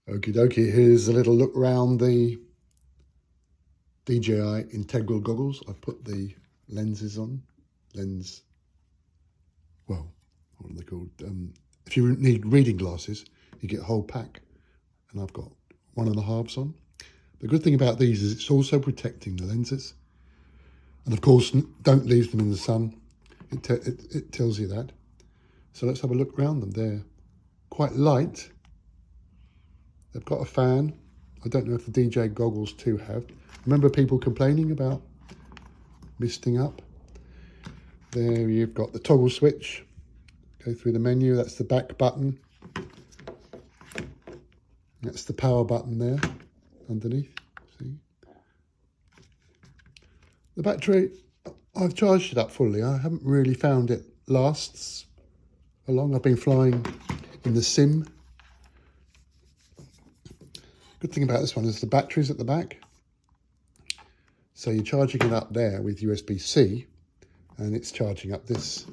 Okie dokie, here's a little look around the DJI integral goggles. I've put the lenses on. Well, what are they called? If you need reading glasses, you get a whole pack. And I've got one and a halves on. The good thing about these is it's also protecting the lenses. And of course, don't leave them in the sun. It tells you that. So let's have a look around them. They're quite light. They've got a fan. I don't know if the DJ goggles too have. Remember people complaining about misting up? There you've got the toggle switch. Go through the menu, that's the back button. That's the power button there underneath, see? The battery, I've charged it up fully. I haven't really found it lasts a long. I've been flying in the sim. Good thing about this one is the battery's at the back. So you're charging it up there with USB-C and it's charging up this.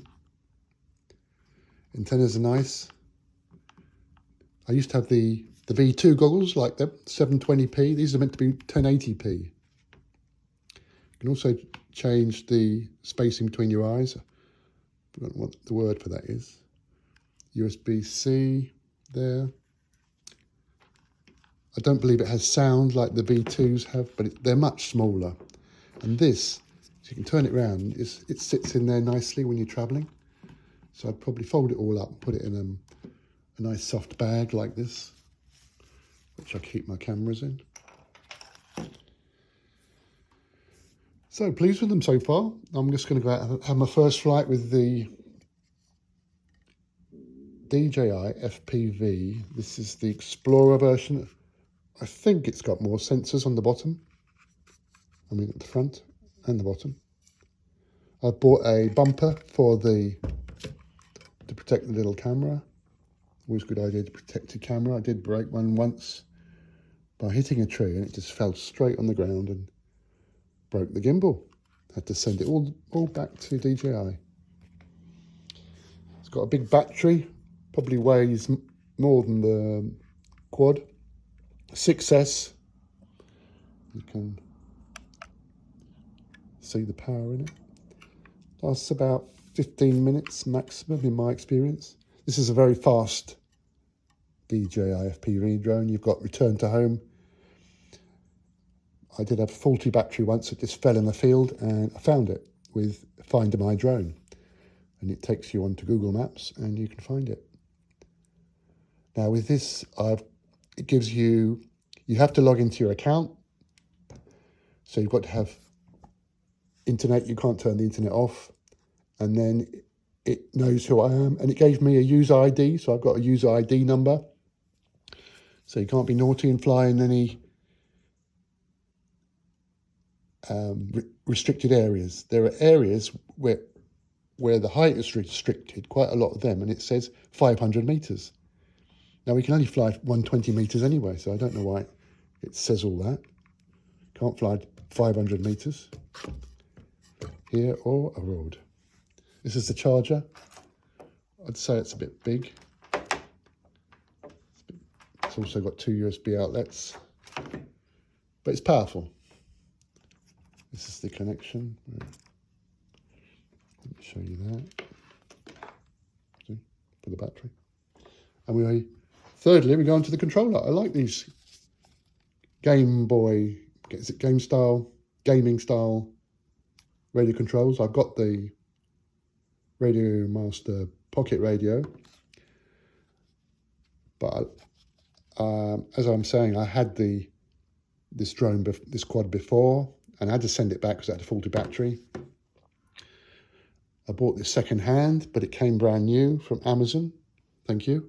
Antennas are nice. I used to have the V2 goggles like the 720p. These are meant to be 1080p. You can also change the spacing between your eyes. I don't know what the word for that is. USB-C there. I don't believe it has sound like the V2s have, but they're much smaller. And this, so you can turn it around, it sits in there nicely when you're traveling. So I'd probably fold it all up and put it in a nice soft bag like this, which I keep my cameras in. So pleased with them so far. I'm just going to go out and have my first flight with the DJI FPV. This is the Explorer version. I think it's got more sensors on the bottom. I mean at the front and the bottom. I bought a bumper to protect the little camera. Always a good idea to protect your camera. I did break one once by hitting a tree and it just fell straight on the ground and broke the gimbal. Had to send it all back to DJI. It's got a big battery, probably weighs more than the quad. 6S. You can see the power in it. Lasts about 15 minutes maximum in my experience. This is a very fast DJI FPV drone. You've got return to home. I did have a faulty battery once. It just fell in the field and I found it with Find My Drone. And it takes you onto Google Maps and you can find it. Now with this, it gives you have to log into your account. So you've got to have internet. You can't turn the internet off. And then it knows who I am. And it gave me a user ID. So I've got a user ID number. So you can't be naughty and fly in any restricted areas. There are areas where the height is restricted, quite a lot of them, and it says 500 meters. Now we can only fly 120 meters anyway, so I don't know why it says all that. Can't fly 500 meters here or abroad. This is the charger. I'd say it's a bit big. It's also got 2 USB outlets, but it's powerful. This is the connection. Let me show you that. See, for the battery. And thirdly, we go on to the controller. I like these gaming style radio controls. I've got the Radio Master Pocket Radio, but as I'm saying, I had this quad before, and I had to send it back because it had a faulty battery. I bought this second hand, but it came brand new from Amazon. Thank you.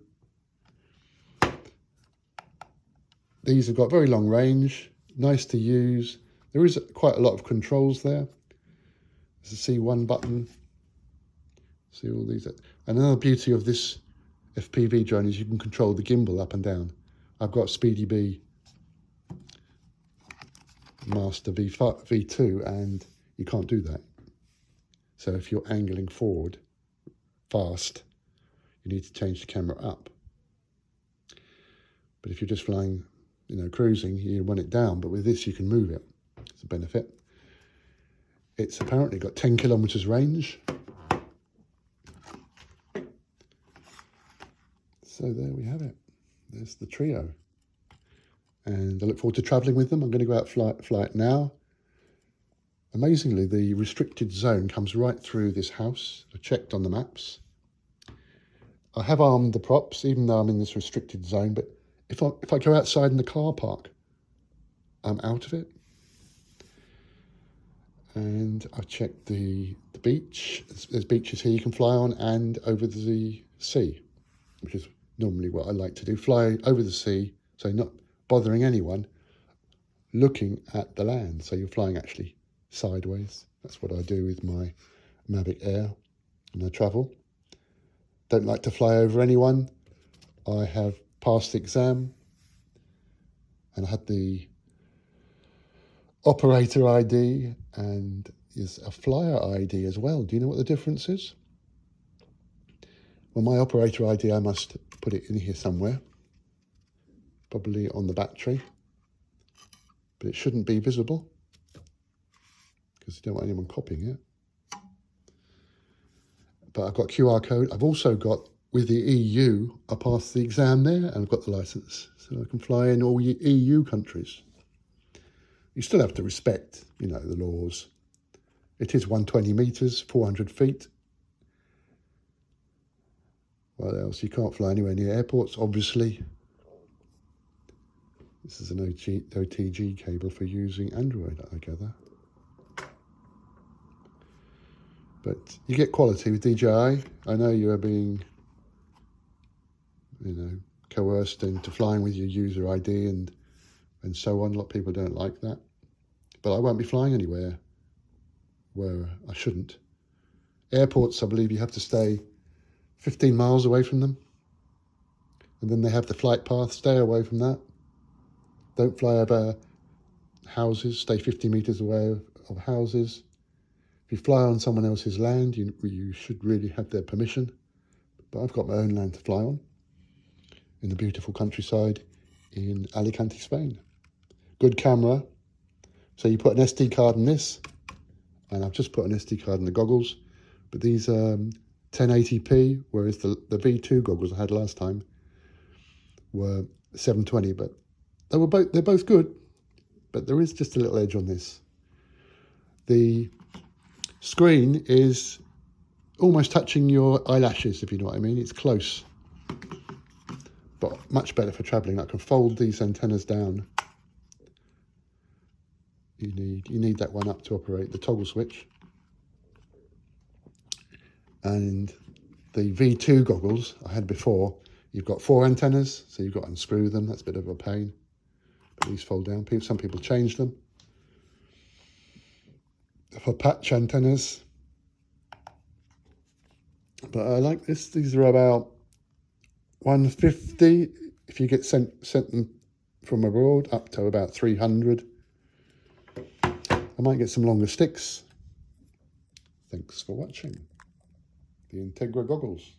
These have got very long range, nice to use. There is quite a lot of controls there. There's a C1 button. See all these. Another beauty of this FPV drone is you can control the gimbal up and down. I've got Speedy B Master V2 and you can't do that. So if you're angling forward fast, you need to change the camera up. But if you're just flying, you know, cruising, you want it down. But with this, you can move it. It's a benefit. It's apparently got 10 kilometers range. So there we have it. There's the trio. And I look forward to travelling with them. I'm going to go out flight now. Amazingly, the restricted zone comes right through this house. I checked on the maps. I have armed the props, even though I'm in this restricted zone. But if I go outside in the car park, I'm out of it. And I've checked the beach. There's beaches here you can fly on and over the sea, which is normally what I like to do. Fly over the sea, so not bothering anyone, looking at the land. So you're flying actually sideways. That's what I do with my Mavic Air when I travel. Don't like to fly over anyone. I have passed the exam and I had the operator ID and is a flyer ID as well. Do you know what the difference is? Well, my operator ID, I must put it in here somewhere, probably on the battery, but it shouldn't be visible because you don't want anyone copying it. But I've got QR code. I've also got, with the EU, I passed the exam there and I've got the license. So I can fly in all EU countries. You still have to respect, you know, the laws. It is 120 metres, 400 feet. What else? You can't fly anywhere near airports, obviously. This is an OTG cable for using Android, I gather. But you get quality with DJI. I know you are being, you know, coerced into flying with your user ID and so on. A lot of people don't like that. But I won't be flying anywhere where I shouldn't. Airports, I believe you have to stay 15 miles away from them. And then they have the flight path. Stay away from that. Don't fly over houses. Stay 50 metres away of houses. If you fly on someone else's land, you should really have their permission. But I've got my own land to fly on in the beautiful countryside in Alicante, Spain. Good camera. So you put an SD card in this, and I've just put an SD card in the goggles. But these are 1080p, whereas the V2 goggles I had last time were 720. But they're both good, but there is just a little edge on this. The screen is almost touching your eyelashes, if you know what I mean. It's close, but much better for traveling. I can fold these antennas down. You need that one up to operate the toggle switch. And the V2 goggles I had before, you've got 4 antennas, so you've got to unscrew them. That's a bit of a pain. But these fold down. Some people change them for patch antennas. But I like this. These are about $150 if you get sent them from abroad, up to about $300. I might get some longer sticks. Thanks for watching the Integra goggles.